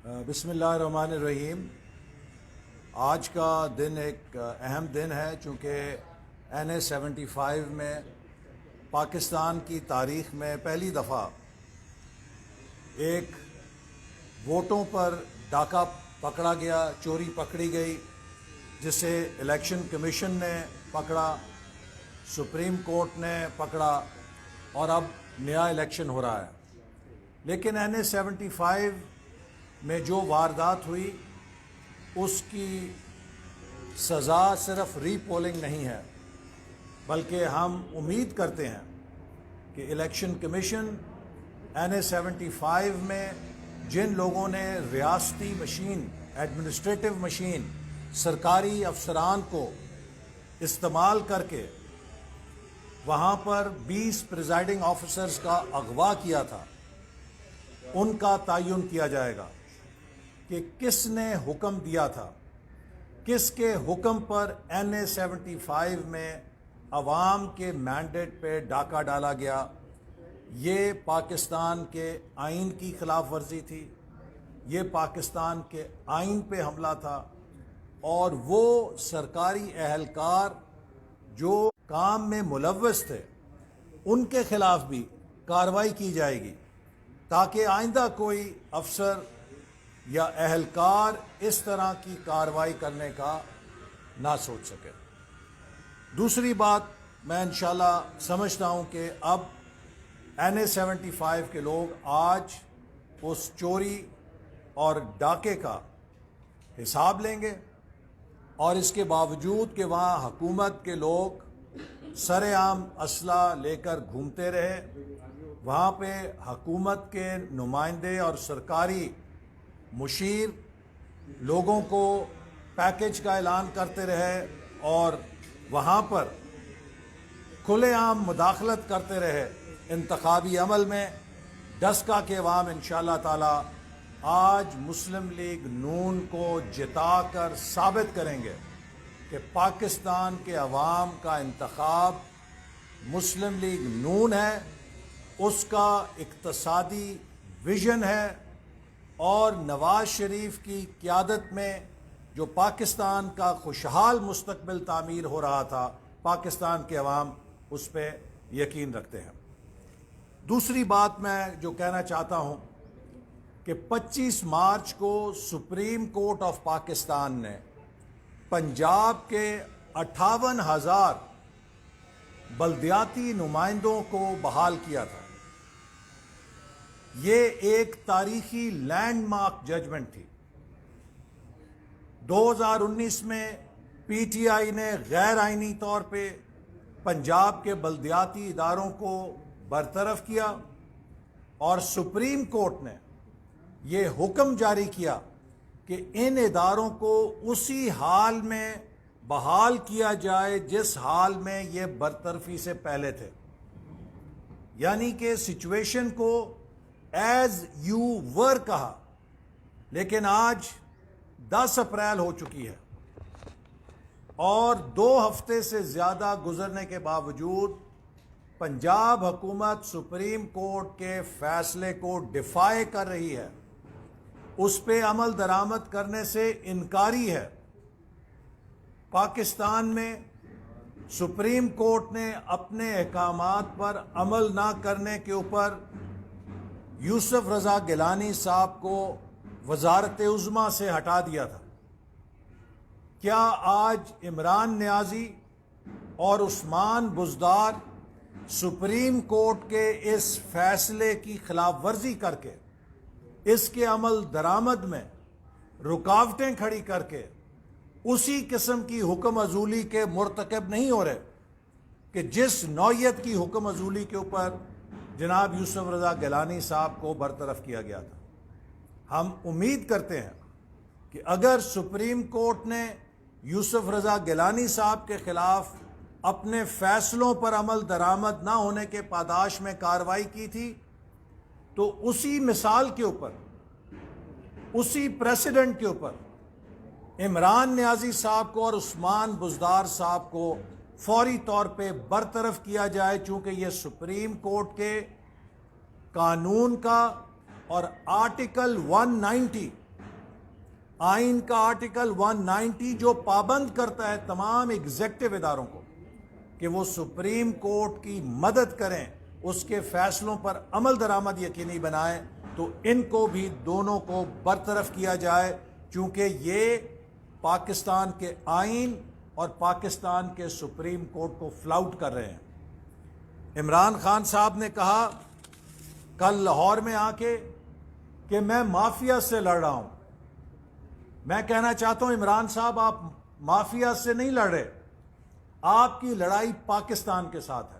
بسم اللہ الرحمن الرحیم۔ آج کا دن ایک اہم دن ہے چونکہ NA-75 میں پاکستان کی تاریخ میں پہلی دفعہ ایک ووٹوں پر ڈاکہ پکڑا گیا، چوری پکڑی گئی، جسے الیکشن کمیشن نے پکڑا، سپریم کورٹ نے پکڑا اور اب نیا الیکشن ہو رہا ہے۔ لیکن NA-75 میں جو واردات ہوئی اس کی سزا صرف ری پولنگ نہیں ہے، بلکہ ہم امید کرتے ہیں کہ الیکشن کمیشن NA-75 میں جن لوگوں نے ریاستی مشین، ایڈمنسٹریٹو مشین، سرکاری افسران کو استعمال کر کے وہاں پر 20 پریزائڈنگ آفیسرز کا اغوا کیا تھا، ان کا تعین کیا جائے گا کہ کس نے حکم دیا تھا، کس کے حکم پر NA-75 میں عوام کے مینڈیٹ پہ ڈاکہ ڈالا گیا۔ یہ پاکستان کے آئین کی خلاف ورزی تھی، یہ پاکستان کے آئین پہ حملہ تھا، اور وہ سرکاری اہلکار جو کام میں ملوث تھے ان کے خلاف بھی کارروائی کی جائے گی تاکہ آئندہ کوئی افسر یا اہلکار اس طرح کی کارروائی کرنے کا نہ سوچ سکے۔ دوسری بات، میں انشاءاللہ سمجھتا ہوں کہ اب NA-75 کے لوگ آج اس چوری اور ڈاکے کا حساب لیں گے، اور اس کے باوجود کہ وہاں حکومت کے لوگ سر عام اسلحہ لے کر گھومتے رہے، وہاں پہ حکومت کے نمائندے اور سرکاری مشیر لوگوں کو پیکج کا اعلان کرتے رہے اور وہاں پر کھلے عام مداخلت کرتے رہے انتخابی عمل میں، ڈسکا کے عوام انشاءاللہ تعالی آج مسلم لیگ نون کو جتا کر ثابت کریں گے کہ پاکستان کے عوام کا انتخاب مسلم لیگ نون ہے، اس کا اقتصادی ویژن ہے، اور نواز شریف کی قیادت میں جو پاکستان کا خوشحال مستقبل تعمیر ہو رہا تھا، پاکستان کے عوام اس پہ یقین رکھتے ہیں۔ دوسری بات میں جو کہنا چاہتا ہوں کہ 25 مارچ کو سپریم کورٹ آف پاکستان نے پنجاب کے 58,000 بلدیاتی نمائندوں کو بحال کیا تھا۔ یہ ایک تاریخی لینڈ مارک ججمنٹ تھی۔ 2019 میں PTI نے غیر آئینی طور پہ پنجاب کے بلدیاتی اداروں کو برطرف کیا، اور سپریم کورٹ نے یہ حکم جاری کیا کہ ان اداروں کو اسی حال میں بحال کیا جائے جس حال میں یہ برطرفی سے پہلے تھے، یعنی کہ سچویشن کو ایز یو ور کہا۔ لیکن آج 10 اپریل ہو چکی ہے اور 2 ہفتے سے زیادہ گزرنے کے باوجود پنجاب حکومت سپریم کورٹ کے فیصلے کو ڈیفائی کر رہی ہے، اس پہ عمل درآمد کرنے سے انکاری ہے۔ پاکستان میں سپریم کورٹ نے اپنے احکامات پر عمل نہ کرنے کے اوپر یوسف رضا گیلانی صاحب کو وزارت عظمیٰ سے ہٹا دیا تھا۔ کیا آج عمران نیازی اور عثمان بزدار سپریم کورٹ کے اس فیصلے کی خلاف ورزی کر کے، اس کے عمل درآمد میں رکاوٹیں کھڑی کر کے اسی قسم کی حکم عزولی کے مرتکب نہیں ہو رہے کہ جس نوعیت کی حکم عزولی کے اوپر جناب یوسف رضا گیلانی صاحب کو برطرف کیا گیا تھا؟ ہم امید کرتے ہیں کہ اگر سپریم کورٹ نے یوسف رضا گیلانی صاحب کے خلاف اپنے فیصلوں پر عمل درآمد نہ ہونے کے پاداش میں کارروائی کی تھی، تو اسی مثال کے اوپر، اسی پریسیڈنٹ کے اوپر عمران نیازی صاحب کو اور عثمان بزدار صاحب کو فوری طور پہ برطرف کیا جائے، چونکہ یہ سپریم کورٹ کے قانون کا اور آرٹیکل 190 آئین کا آرٹیکل 190 جو پابند کرتا ہے تمام ایگزیکٹو اداروں کو کہ وہ سپریم کورٹ کی مدد کریں، اس کے فیصلوں پر عمل درآمد یقینی بنائیں، تو ان کو بھی دونوں کو برطرف کیا جائے، چونکہ یہ پاکستان کے آئین اور پاکستان کے سپریم کورٹ کو فلاؤٹ کر رہے ہیں۔ عمران خان صاحب نے کہا کل لاہور میں آ کے کہ میں مافیا سے لڑ رہا ہوں۔ میں کہنا چاہتا ہوں عمران صاحب، آپ مافیا سے نہیں لڑ رہے، آپ کی لڑائی پاکستان کے ساتھ ہے،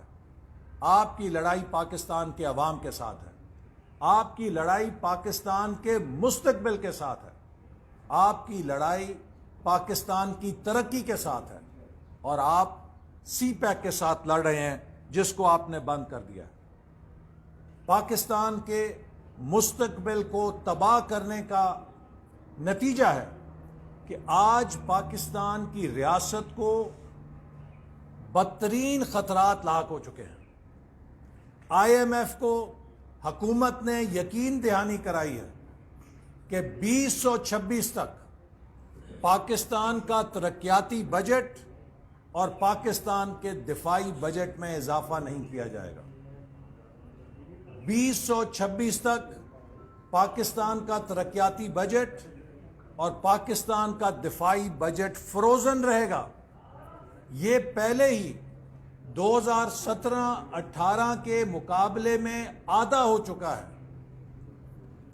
آپ کی لڑائی پاکستان کے عوام کے ساتھ ہے، آپ کی لڑائی پاکستان کے مستقبل کے ساتھ ہے، آپ کی لڑائی پاکستان کی ترقی کے ساتھ ہے، اور آپ سی پیک کے ساتھ لڑ رہے ہیں جس کو آپ نے بند کر دیا ہے۔ پاکستان کے مستقبل کو تباہ کرنے کا نتیجہ ہے کہ آج پاکستان کی ریاست کو بدترین خطرات لاحق ہو چکے ہیں۔ آئی ایم ایف کو حکومت نے یقین دہانی کرائی ہے کہ 2026 تک پاکستان کا ترقیاتی بجٹ اور پاکستان کے دفاعی بجٹ میں اضافہ نہیں کیا جائے گا۔ 2026 تک پاکستان کا ترقیاتی بجٹ اور پاکستان کا دفاعی بجٹ فروزن رہے گا۔ یہ پہلے ہی 2017-18 کے مقابلے میں آدھا ہو چکا ہے۔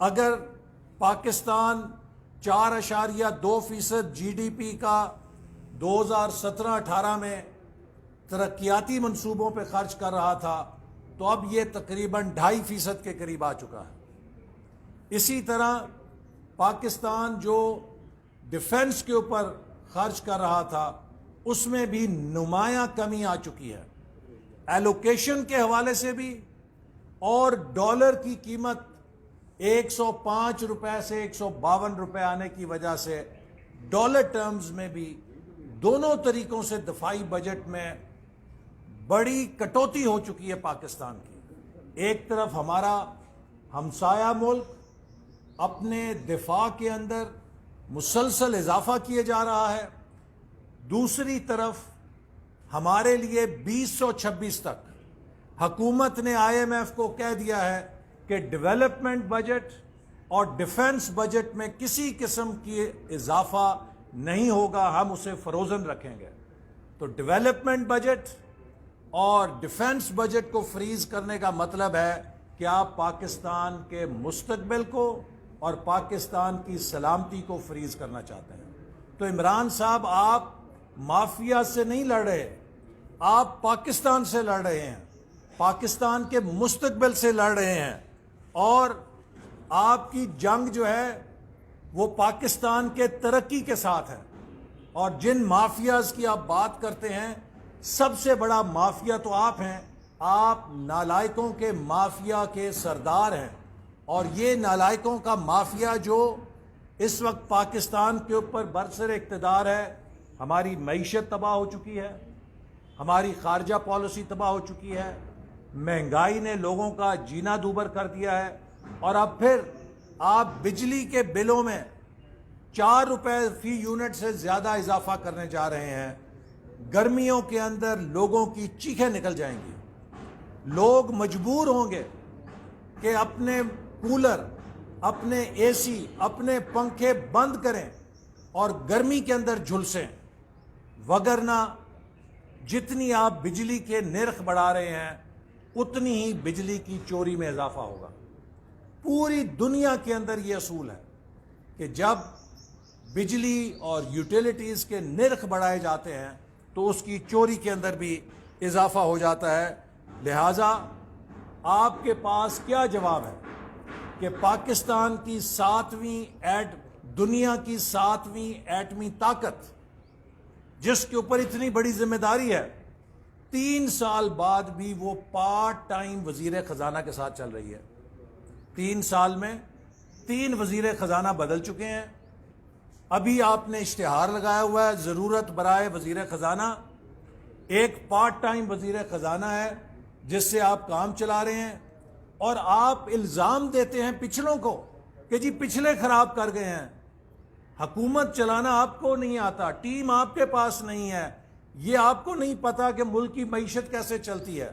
اگر پاکستان 4.2% جی ڈی پی کا 2017-18 میں ترقیاتی منصوبوں پہ خرچ کر رہا تھا، تو اب یہ تقریباً 2.5% کے قریب آ چکا ہے۔ اسی طرح پاکستان جو ڈیفنس کے اوپر خرچ کر رہا تھا، اس میں بھی نمایاں کمی آ چکی ہے۔ ایلوکیشن کے حوالے سے بھی، اور ڈالر کی قیمت 105 روپے سے 152 روپے آنے کی وجہ سے ڈالر ٹرمز میں بھی دونوں طریقوں سے دفاعی بجٹ میں بڑی کٹوتی ہو چکی ہے پاکستان کی۔ ایک طرف ہمارا ہمسایہ ملک اپنے دفاع کے اندر مسلسل اضافہ کیے جا رہا ہے، دوسری طرف ہمارے لیے 2026 تک حکومت نے آئی ایم ایف کو کہہ دیا ہے کہ ڈیولپمنٹ بجٹ اور ڈیفنس بجٹ میں کسی قسم کی اضافہ نہیں ہوگا، ہم اسے فروزن رکھیں گے۔ تو ڈیولپمنٹ بجٹ اور ڈیفنس بجٹ کو فریز کرنے کا مطلب ہے کہ آپ پاکستان کے مستقبل کو اور پاکستان کی سلامتی کو فریز کرنا چاہتے ہیں۔ تو عمران صاحب، آپ مافیا سے نہیں لڑ رہے، آپ پاکستان سے لڑ رہے ہیں، پاکستان کے مستقبل سے لڑ رہے ہیں، اور آپ کی جنگ جو ہے وہ پاکستان کے ترقی کے ساتھ ہے۔ اور جن مافیاز کی آپ بات کرتے ہیں، سب سے بڑا مافیا تو آپ ہیں، آپ نالائکوں کے مافیا کے سردار ہیں، اور یہ نالائکوں کا مافیا جو اس وقت پاکستان کے اوپر برسر اقتدار ہے، ہماری معیشت تباہ ہو چکی ہے، ہماری خارجہ پالیسی تباہ ہو چکی ہے، مہنگائی نے لوگوں کا جینا دوبر کر دیا ہے، اور اب پھر آپ بجلی کے بلوں میں 4 روپے فی یونٹ سے زیادہ اضافہ کرنے جا رہے ہیں۔ گرمیوں کے اندر لوگوں کی چیخیں نکل جائیں گی، لوگ مجبور ہوں گے کہ اپنے کولر، اپنے اے سی، اپنے پنکھے بند کریں اور گرمی کے اندر جھلسیں، وگرنہ جتنی آپ بجلی کے نرخ بڑھا رہے ہیں اتنی ہی بجلی کی چوری میں اضافہ ہوگا۔ پوری دنیا کے اندر یہ اصول ہے کہ جب بجلی اور یوٹیلیٹیز کے نرخ بڑھائے جاتے ہیں تو اس کی چوری کے اندر بھی اضافہ ہو جاتا ہے۔ لہٰذا آپ کے پاس کیا جواب ہے کہ پاکستان کی دنیا کی 7ویں ایٹمی طاقت، جس کے اوپر اتنی بڑی ذمہ داری ہے، 3 سال بعد بھی وہ پارٹ ٹائم وزیر خزانہ کے ساتھ چل رہی ہے۔ 3 سال میں 3 وزیر خزانہ بدل چکے ہیں۔ ابھی آپ نے اشتہار لگایا ہوا ہے ضرورت برائے وزیر خزانہ، ایک پارٹ ٹائم وزیر خزانہ ہے جس سے آپ کام چلا رہے ہیں، اور آپ الزام دیتے ہیں پچھلوں کو کہ جی پچھلے خراب کر گئے ہیں۔ حکومت چلانا آپ کو نہیں آتا، ٹیم آپ کے پاس نہیں ہے، یہ آپ کو نہیں پتا کہ ملک کی معیشت کیسے چلتی ہے،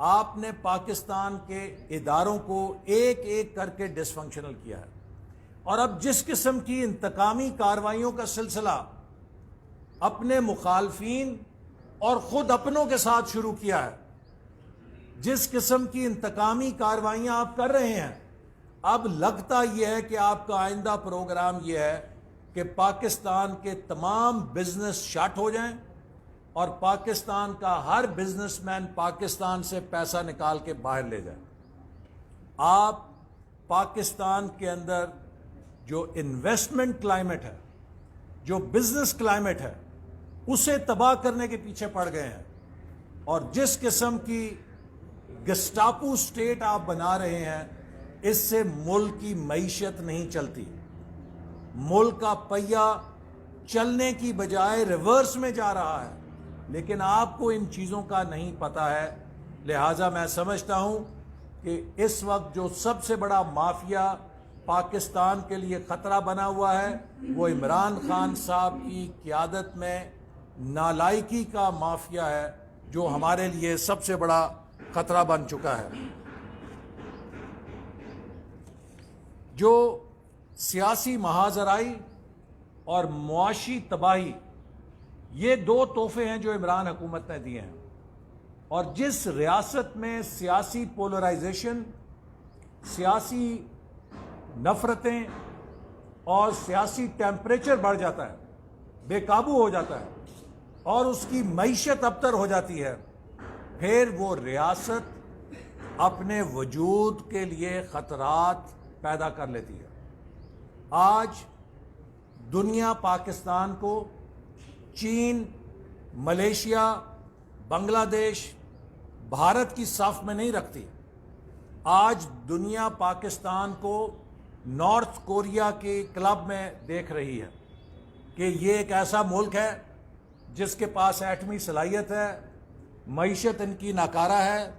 آپ نے پاکستان کے اداروں کو ایک ایک کر کے ڈس فنکشنل کیا ہے۔ اور اب جس قسم کی انتقامی کارروائیوں کا سلسلہ اپنے مخالفین اور خود اپنوں کے ساتھ شروع کیا ہے، جس قسم کی انتقامی کارروائیاں آپ کر رہے ہیں، اب لگتا یہ ہے کہ آپ کا آئندہ پروگرام یہ ہے کہ پاکستان کے تمام بزنس شٹ ہو جائیں اور پاکستان کا ہر بزنس مین پاکستان سے پیسہ نکال کے باہر لے جائے۔ آپ پاکستان کے اندر جو انویسٹمنٹ کلائمیٹ ہے، جو بزنس کلائمیٹ ہے، اسے تباہ کرنے کے پیچھے پڑ گئے ہیں، اور جس قسم کی گسٹاپو سٹیٹ آپ بنا رہے ہیں، اس سے ملک کی معیشت نہیں چلتی۔ ملک کا پہیہ چلنے کی بجائے ریورس میں جا رہا ہے، لیکن آپ کو ان چیزوں کا نہیں پتا ہے۔ لہٰذا میں سمجھتا ہوں کہ اس وقت جو سب سے بڑا مافیا پاکستان کے لیے خطرہ بنا ہوا ہے، وہ عمران خان صاحب کی قیادت میں نالائکی کا مافیا ہے، جو ہمارے لیے سب سے بڑا خطرہ بن چکا ہے۔ جو سیاسی مہاجرائی اور معاشی تباہی، یہ دو تحفے ہیں جو عمران حکومت نے دیے ہیں، اور جس ریاست میں سیاسی پولرائزیشن، سیاسی نفرتیں اور سیاسی ٹیمپریچر بڑھ جاتا ہے، بے قابو ہو جاتا ہے اور اس کی معیشت ابتر ہو جاتی ہے، پھر وہ ریاست اپنے وجود کے لیے خطرات پیدا کر لیتی ہے۔ آج دنیا پاکستان کو چین، ملیشیا، بنگلہ دیش، بھارت کی صف میں نہیں رکھتی۔ آج دنیا پاکستان کو نارتھ کوریا کے کلب میں دیکھ رہی ہے کہ یہ ایک ایسا ملک ہے جس کے پاس ایٹمی صلاحیت ہے، معیشت ان کی ناکارہ ہے،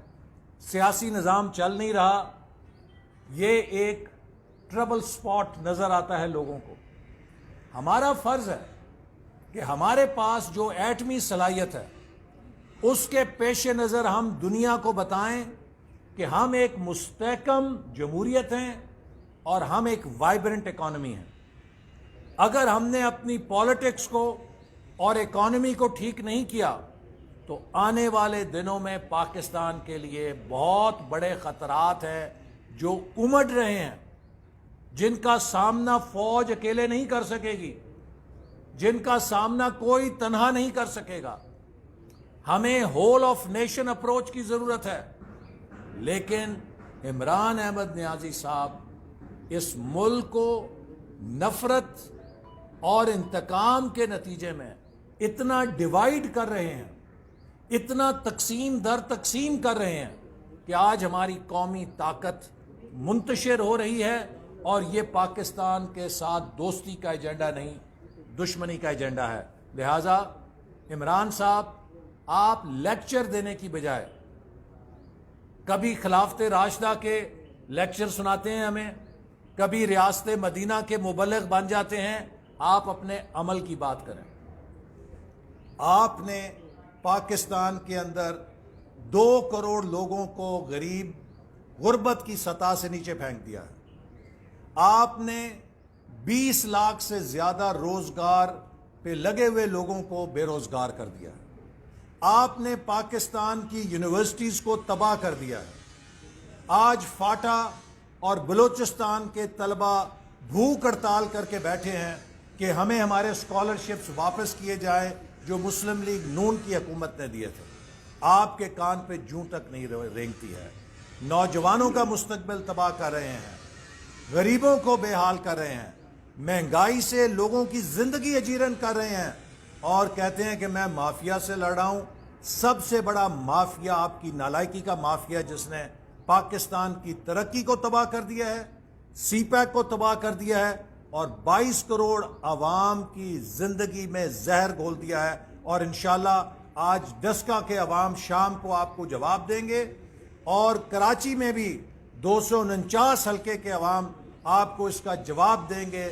سیاسی نظام چل نہیں رہا۔ یہ ایک ٹربل سپاٹ نظر آتا ہے لوگوں کو۔ ہمارا فرض ہے کہ ہمارے پاس جو ایٹمی صلاحیت ہے، اس کے پیش نظر ہم دنیا کو بتائیں کہ ہم ایک مستحکم جمہوریت ہیں اور ہم ایک وائبرنٹ اکانومی ہیں۔ اگر ہم نے اپنی پالیٹکس کو اور اکانومی کو ٹھیک نہیں کیا تو آنے والے دنوں میں پاکستان کے لیے بہت بڑے خطرات ہیں جو امڑ رہے ہیں، جن کا سامنا فوج اکیلے نہیں کر سکے گی، جن کا سامنا کوئی تنہا نہیں کر سکے گا۔ ہمیں ہول آف نیشن اپروچ کی ضرورت ہے، لیکن عمران احمد نیازی صاحب اس ملک کو نفرت اور انتقام کے نتیجے میں اتنا ڈیوائیڈ کر رہے ہیں، اتنا تقسیم در تقسیم کر رہے ہیں کہ آج ہماری قومی طاقت منتشر ہو رہی ہے، اور یہ پاکستان کے ساتھ دوستی کا ایجنڈا نہیں، دشمنی کا ایجنڈا ہے۔ لہٰذا عمران صاحب، آپ لیکچر دینے کی بجائے کبھی خلافت راشدہ کے لیکچر سناتے ہیں ہمیں، کبھی ریاست مدینہ کے مبلغ بن جاتے ہیں، آپ اپنے عمل کی بات کریں۔ آپ نے پاکستان کے اندر 2 کروڑ لوگوں کو غربت کی سطح سے نیچے پھینک دیا ہے۔ آپ نے 20 لاکھ سے زیادہ روزگار پہ لگے ہوئے لوگوں کو بے روزگار کر دیا ہے۔ آپ نے پاکستان کی یونیورسٹیز کو تباہ کر دیا ہے۔ آج فاٹا اور بلوچستان کے طلبہ بھوک ہڑتال کر کے بیٹھے ہیں کہ ہمیں ہمارے اسکالرشپس واپس کیے جائیں جو مسلم لیگ نون کی حکومت نے دیے تھے۔ آپ کے کان پہ جوں تک نہیں رینگتی ہے۔ نوجوانوں کا مستقبل تباہ کر رہے ہیں، غریبوں کو بے حال کر رہے ہیں، مہنگائی سے لوگوں کی زندگی اجیرن کر رہے ہیں، اور کہتے ہیں کہ میں مافیا سے لڑ رہا ہوں۔ سب سے بڑا مافیا آپ کی نالائکی کا مافیا، جس نے پاکستان کی ترقی کو تباہ کر دیا ہے، سی پیک کو تباہ کر دیا ہے، اور 22 کروڑ عوام کی زندگی میں زہر گھول دیا ہے۔ اور انشاءاللہ آج ڈسکا کے عوام شام کو آپ کو جواب دیں گے، اور کراچی میں بھی 249 حلقے کے عوام آپ کو اس کا جواب دیں گے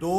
2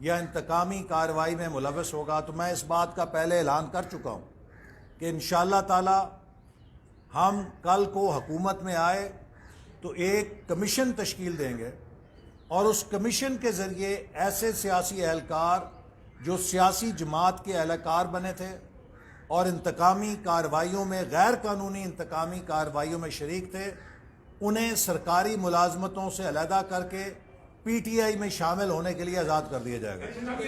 یا انتقامی کارروائی میں ملوث ہوگا تو میں اس بات کا پہلے اعلان کر چکا ہوں کہ انشاءاللہ تعالی ہم کل کو حکومت میں آئے تو ایک کمیشن تشکیل دیں گے اور اس کمیشن کے ذریعے ایسے سیاسی اہلکار جو سیاسی جماعت کے اہلکار بنے تھے اور انتقامی کارروائیوں میں غیر قانونی انتقامی کارروائیوں میں شریک تھے انہیں سرکاری ملازمتوں سے علیحدہ کر کے پی ٹی آئی میں شامل ہونے کے لیے آزاد کر دیا جائے گا۔ آپ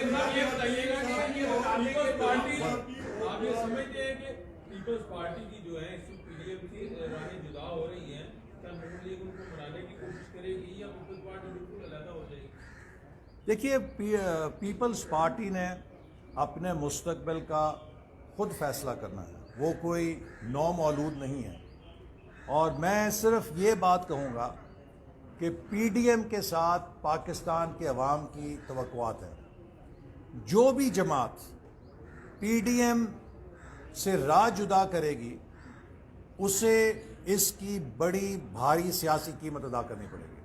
یہ سمجھتے ہیں کہ پیپلز پارٹی کی جو ہے پی ڈی ایم کی راہیں جدا ہو رہی ہیں، کیا نون لیگ ان کو منانے کی کوشش کرے گی یا پیپلز پارٹی بالکل علیحدہ ہو جائے گی؟ دیکھیے پیپلز پارٹی نے اپنے مستقبل کا خود فیصلہ کرنا ہے، وہ کوئی نو مولود نہیں ہے، اور میں صرف یہ بات کہوں گا کہ پی ڈی ایم کے ساتھ پاکستان کے عوام کی توقعات ہیں۔ جو بھی جماعت پی ڈی ایم سے راہ جدا کرے گی اسے اس کی بڑی بھاری سیاسی قیمت ادا کرنی پڑے گی۔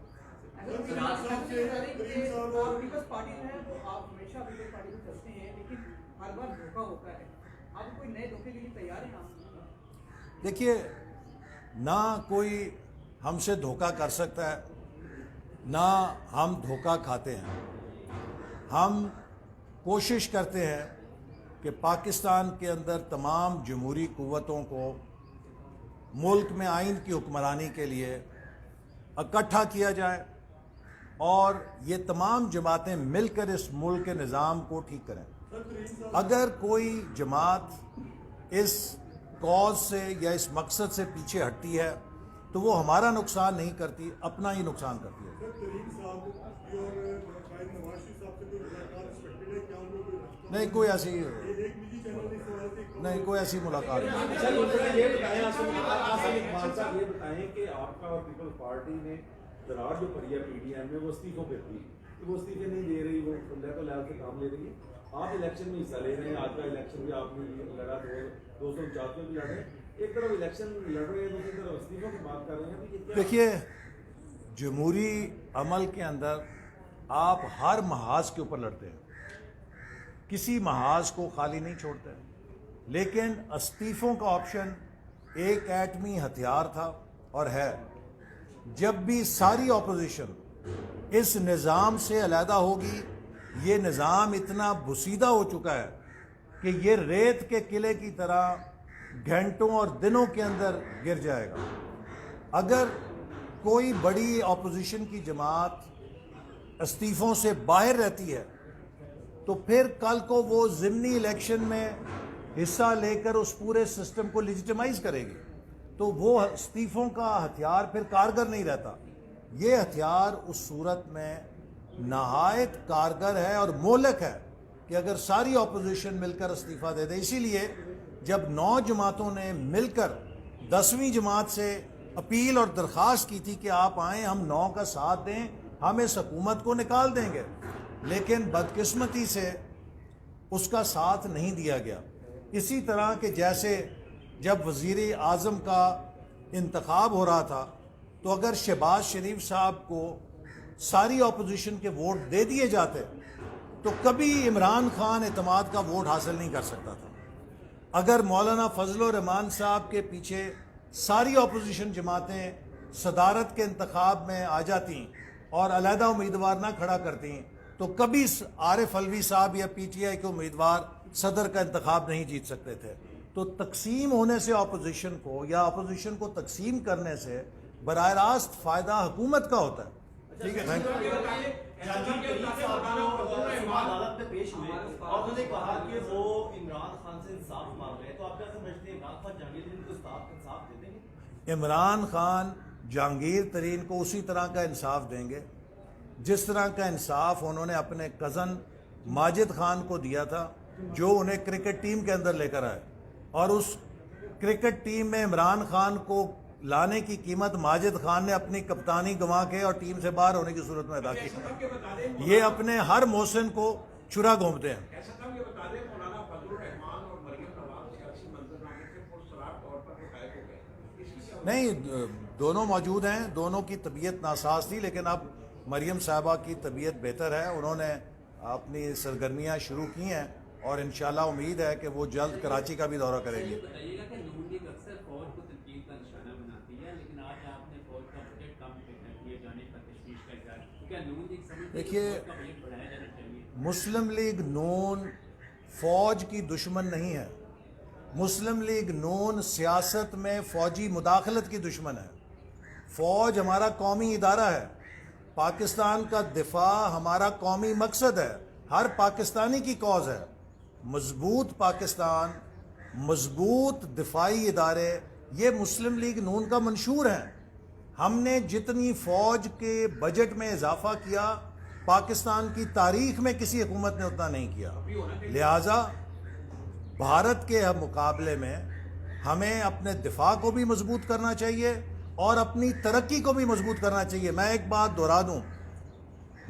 پیپلز پارٹی جو ہے وہ آپ ہمیشہ پیپلز پارٹی کو کرتے ہیں لیکن ہر بار دھوکہ ہوتا ہے، آپ کوئی نئے دھوکے کے لیے تیار ہیں آپ؟ دیکھیے، نہ کوئی ہم سے دھوکہ کر سکتا ہے نہ ہم دھوکہ کھاتے ہیں۔ ہم کوشش کرتے ہیں کہ پاکستان کے اندر تمام جمہوری قوتوں کو ملک میں آئین کی حکمرانی کے لیے اکٹھا کیا جائے اور یہ تمام جماعتیں مل کر اس ملک کے نظام کو ٹھیک کریں۔ اگر کوئی جماعت اس کاز سے یا اس مقصد سے پیچھے ہٹتی ہے تو وہ ہمارا نقصان نہیں کرتی، اپنا ہی نقصان کرتی ہے۔ نہیں، کوئی ایسی ملاقات نہیں۔ سر یہ بتائیں اقبال صاحب، یہ بتائیں کہ آپ کا اور پیپلز پارٹی نے درار جو پڑی ہے پی ڈی ایم میں وہ استعفوں پہ تھی، وہ استعفے نہیں دے رہی، وہ لیب سے کام لے رہی ہے۔ آپ الیکشن میں حصہ لے رہے ہیں، آج کا الیکشن بھی آپ نے لڑا 249 میں بھی لڑے، ایک طرف الیکشن لڑ رہے ہیں، دوسری طرف استعفوں کی بات کر رہے ہیں۔ دیکھیے، جمہوری عمل کے اندر آپ ہر محاذ کے اوپر لڑتے ہیں، کسی محاذ کو خالی نہیں چھوڑتے، لیکن استعفوں کا آپشن ایک ایٹمی ہتھیار تھا اور ہے۔ جب بھی ساری اپوزیشن اس نظام سے علیحدہ ہوگی، یہ نظام اتنا بسیدہ ہو چکا ہے کہ یہ ریت کے قلعے کی طرح گھنٹوں اور دنوں کے اندر گر جائے گا۔ اگر کوئی بڑی اپوزیشن کی جماعت استعفوں سے باہر رہتی ہے تو پھر کل کو وہ ضمنی الیکشن میں حصہ لے کر اس پورے سسٹم کو لیجیٹمائز کرے گی، تو وہ استعفوں کا ہتھیار پھر کارگر نہیں رہتا۔ یہ ہتھیار اس صورت میں نہایت کارگر ہے اور مہلک ہے کہ اگر ساری اپوزیشن مل کر استعفیٰ دے دے۔ اسی لیے جب 9 جماعتوں نے مل کر 10ویں جماعت سے اپیل اور درخواست کی تھی کہ آپ آئیں، ہم 9 کا ساتھ دیں، ہم اس حکومت کو نکال دیں گے، لیکن بدقسمتی سے اس کا ساتھ نہیں دیا گیا۔ اسی طرح کہ جیسے جب وزیر اعظم کا انتخاب ہو رہا تھا تو اگر شہباز شریف صاحب کو ساری اپوزیشن کے ووٹ دے دیے جاتے تو کبھی عمران خان اعتماد کا ووٹ حاصل نہیں کر سکتا تھا۔ اگر مولانا فضل الرحمان صاحب کے پیچھے ساری اپوزیشن جماعتیں صدارت کے انتخاب میں آ جاتی اور علیحدہ امیدوار نہ کھڑا کرتی تو کبھی عارف علوی صاحب یا پی ٹی آئی کے امیدوار صدر کا انتخاب نہیں جیت سکتے تھے۔ تو تقسیم ہونے سے اپوزیشن کو یا اپوزیشن کو تقسیم کرنے سے براہ راست فائدہ حکومت کا ہوتا ہے۔ ٹھیک ہے، تھینک یو۔ عدالت میں پیش ہوئے اور انہوں نے کہا کہ وہ عمران خان سے انصاف مانگ رہے ہیں، تو آپ کیا سمجھتے ہیں عمران خان جہانگیر ترین کو انصاف دے دیں گے؟ عمران خان جہانگیر ترین کو اسی طرح کا انصاف دیں گے جس طرح کا انصاف انہوں نے اپنے کزن ماجد خان کو دیا تھا، جو انہیں کرکٹ ٹیم کے اندر لے کر آئے، اور اس کرکٹ ٹیم میں عمران خان کو لانے کی قیمت ماجد خان نے اپنی کپتانی گنوا کے اور ٹیم سے باہر ہونے کی صورت میں ادا کی۔ یہ اپنے ہر محسن کو چرا گھومتے ہیں۔ نہیں، دونوں موجود ہیں، دونوں کی طبیعت ناساز تھی، لیکن اب مریم صاحبہ کی طبیعت بہتر ہے، انہوں نے اپنی سرگرمیاں شروع کی ہیں اور انشاءاللہ امید ہے کہ وہ جلد کراچی کا بھی دورہ کریں گے. بتائیے گا کہ نون لیگ اکثر فوج کو تنقید کا نشانہ بناتی ہے، لیکن آج آپ نے فوج کا بجٹ کم کیے جانے پر تشویش کا اظہار کیا نون لیگ سمجھتی ہے کہ دیکھیے، فوج کا بجٹ بڑھایا جانا چاہیے؟ مسلم لیگ نون فوج کی دشمن نہیں ہے. مسلم لیگ نون سیاست میں فوجی مداخلت کی دشمن ہے. فوج ہمارا قومی ادارہ ہے. پاکستان کا دفاع ہمارا قومی مقصد ہے، ہر پاکستانی کی کاز ہے. مضبوط پاکستان، مضبوط دفاعی ادارے، یہ مسلم لیگ نون کا منشور ہے. ہم نے جتنی فوج کے بجٹ میں اضافہ کیا پاکستان کی تاریخ میں کسی حکومت نے اتنا نہیں کیا. لہٰذا بھارت کے مقابلے میں ہمیں اپنے دفاع کو بھی مضبوط کرنا چاہیے اور اپنی ترقی کو بھی مضبوط کرنا چاہیے. میں ایک بات دہرا دوں،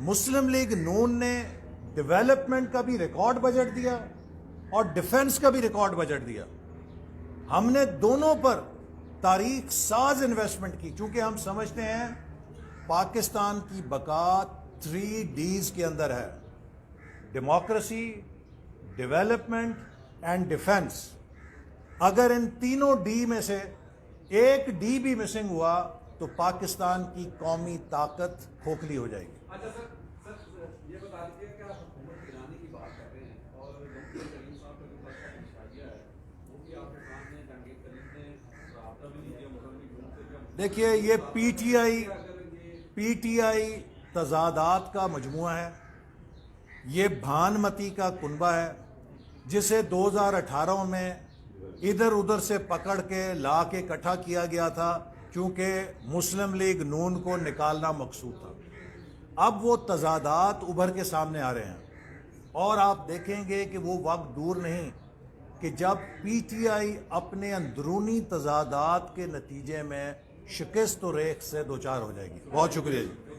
مسلم لیگ نون نے ڈیولپمنٹ کا بھی ریکارڈ بجٹ دیا اور ڈیفنس کا بھی ریکارڈ بجٹ دیا. ہم نے دونوں پر تاریخ ساز انویسٹمنٹ کی، چونکہ ہم سمجھتے ہیں پاکستان کی بقا 3 ڈیز کے اندر ہے: ڈیموکریسی، ڈیولپمنٹ اینڈ ڈیفنس. اگر ان تینوں ڈی میں سے ایک ڈی بھی مسنگ ہوا تو پاکستان کی قومی طاقت کھوکھلی ہو جائے گی. اچھا سر یہ بتا دیجیے کہ آپ حکومت گرانے کی بات کر رہے ہیں اور ڈاکٹر کریم صاحب کا جو فیصلہ انشاءیہ ہے وہ بھی آپ کے سامنے جہانگیر ترین نے رابطہ بھی نہیں کیا مقامی گروپ سے. دیکھیے، یہ پی ٹی آئی تضادات کا مجموعہ ہے. یہ بھانمتی کا کنبہ ہے جسے 2018 میں ادھر ادھر سے پکڑ کے لا کے اکٹھا کیا گیا تھا کیونکہ مسلم لیگ نون کو نکالنا مقصود تھا. اب وہ تضادات ابھر کے سامنے آ رہے ہیں اور آپ دیکھیں گے کہ وہ وقت دور نہیں کہ جب پی ٹی آئی اپنے اندرونی تضادات کے نتیجے میں شکست و ریخت سے دوچار ہو جائے گی. بہت شکریہ جی.